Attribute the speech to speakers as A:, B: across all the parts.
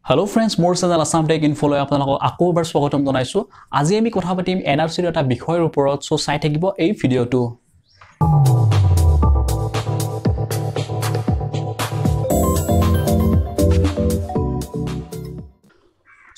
A: Hello friends, more channel Assam Tech Info লৈ আপোনালোকক আকৌ এবাৰ স্বাগতম জনাইছো। আজি আমি কথা পাতিম এনআৰসিৰ এটা বিষয়ৰ ওপৰত, সো চাই থাকিব এই ভিডিওটো।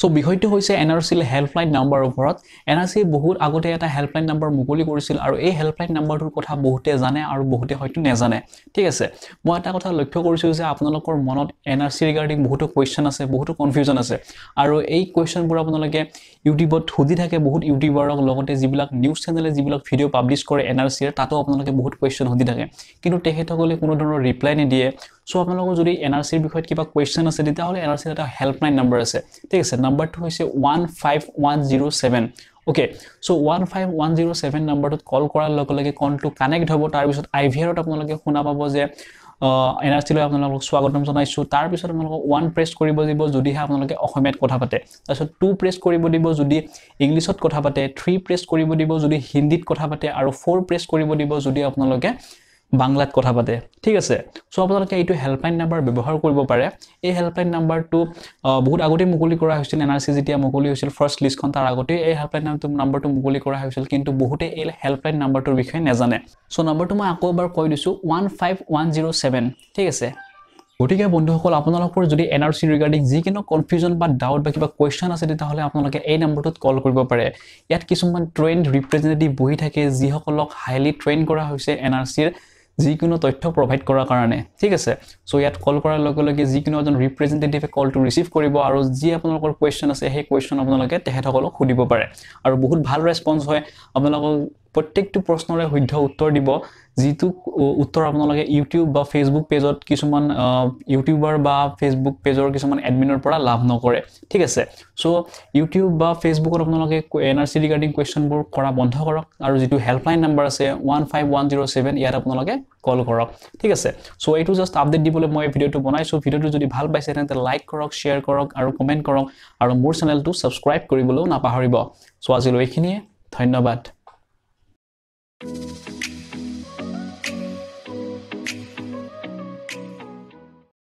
A: সো বিষয়টো হৈছে এনআৰসিৰ হেল্পলাইন নাম্বাৰৰ ওপৰত। এনআৰসি বহুত আগতে এটা হেল্পলাইন নাম্বাৰ মুকলি কৰিছিল আৰু এই হেল্পলাইন নাম্বাৰটোৰ কথা বহুতে জানে আৰু বহুতে হয়তো নাজানে। ঠিক আছে, মই এটা কথা লক্ষ্য কৰিছো যে আপোনালোকৰ মনত এনআৰসি ৰিগাৰ্ডিং বহুতো কোৱেশ্চন আছে, বহুতো কনফিউজন আছে আৰু এই কোৱেশ্চনবোৰ আপোনালোকে ইউটিউবত খুদি থাকে বহুত ইউটিউবাৰক, লগতে যিবিলাক নিউজ চেনেলে যিবিলাক ভিডিও পাবলিশ কৰে এনআৰসিৰ, তাতো আপোনালোকে বহুত কোৱেশ্চন খুদি থাকে কিন্তু তেখেতসকলে কোনো ধৰণৰ ৰিপ্লাই নিদিয়ে। সো আপোনালোকৰ যদি এনআৰসিৰ বিষয়ত কিবা কোৱেশ্চন আছে তেতিয়াহলে এনআৰসিৰ এটা হেল্পলাইন নাম্বাৰ আছে। ঠিক আছে, নাম্বাৰটো হৈছে 15107। ওকে, সো 15107 নাম্বাৰটোত কল কৰাৰ লগে লগে কলটো কানেক্ট হ'ব। তাৰ পিছত আইভিআৰত আপোনালোকে শুনা পাব যে এনআৰসি লৈ আপোনালোকক স্বাগতম জনাইছো। তাৰ পিছত আপোনালোকক 1 প্ৰেছ কৰিব দিব যদিহে আপোনালোকে অসমীয়াত কথা পাতে, তাৰপিছত 2 প্ৰেছ কৰিব দিব যদি ইংলিছত কথা পাতে, 3 প্ৰেছ কৰিব দিব যদি হিন্দীত কথা পাতে আৰু 4 প্ৰেছ কৰিব দিব যদি আপোনালোকে বাংলাত কথা পাতে। ঠিক আছে, সো আপোনালোকে এইটো হেল্পলাইন নাম্বাৰ ব্যৱহাৰ কৰিব পাৰে। এই হেল্পলাইন নাম্বাৰটো বহুত আগতে মুকলি কৰা হৈছিল। এনআৰসি যেতিয়া মুকলি হৈছিল ফাৰ্স্ট লিষ্টখন, তাৰ আগতে এই হেল্পলাইন নাম্বাৰটো মুকলি কৰা হৈছিল, কিন্তু বহুতে এই হেল্পলাইন নাম্বাৰটোৰ বিষয়ে নাজানে। সো নাম্বাৰটো মই আকৌ এবাৰ কৈ দিছো, 15107। ঠিক আছে, গতিকে বন্ধুসকল, আপোনালোকৰ যদি এনআৰসি ৰিগাৰ্ডিং যিকোনো কনফিউজন বা ডাউট বা কিবা কোৱেশ্চন আছে তেতিয়াহ'লে আপোনালোকে এই নম্বৰটোত কল কৰিব পাৰে। ইয়াত কিছুমান ট্ৰেইন ৰিপ্ৰেজেন্টেটিভ বহি থাকে যিসকলক হাইলি ট্ৰেইন কৰা হৈছে এনআৰসিৰ যিকোনো তথ্য প্ৰভাইড কৰাৰ কাৰণে। ঠিক আছে, সো ইয়াত কল কৰাৰ লগে লগে যিকোনো এজন ৰিপ্ৰেজেন্টেটিভে কলটো ৰিচিভ কৰিব আৰু যি আপোনালোকৰ কোৱেশ্চন আছে সেই কোৱেশ্চন আপোনালোকে তেখেতসকলক সুধিব পাৰে আৰু বহুত ভাল ৰেছপন্স হয়। আপোনালোকক প্ৰত্যেকটো প্ৰশ্নৰে শুদ্ধ উত্তৰ দিব, যিটো উত্তৰ আপোনালোকে ইউটিউব বা ফেচবুক পেজত কিছুমান ইউটিউবাৰ বা ফেচবুক পেজৰ কিছুমান এডমিনৰ পৰা লাভ নকৰে। ঠিক আছে, সো ইউটিউব বা ফেচবুকত আপোনালোকে এনআৰসি ৰিগাৰ্ডিং কুৱেশ্চনবোৰ কৰা বন্ধ কৰক আৰু যিটো হেল্পলাইন নাম্বাৰ আছে 15107, ইয়াত আপোনালোকে কল কৰক। ঠিক আছে, সো এইটো জাষ্ট আপডেট দিবলৈ মই ভিডিওটো বনাইছো। ভিডিওটো যদি ভাল পাইছে তেন্তে লাইক কৰক, শ্বেয়াৰ কৰক আৰু কমেণ্ট কৰক আৰু মোৰ চেনেলটো ছাবস্ক্ৰাইব কৰিবলৈও নাপাহৰিব। সো আজিলৈ এইখিনিয়ে, ধন্যবাদ।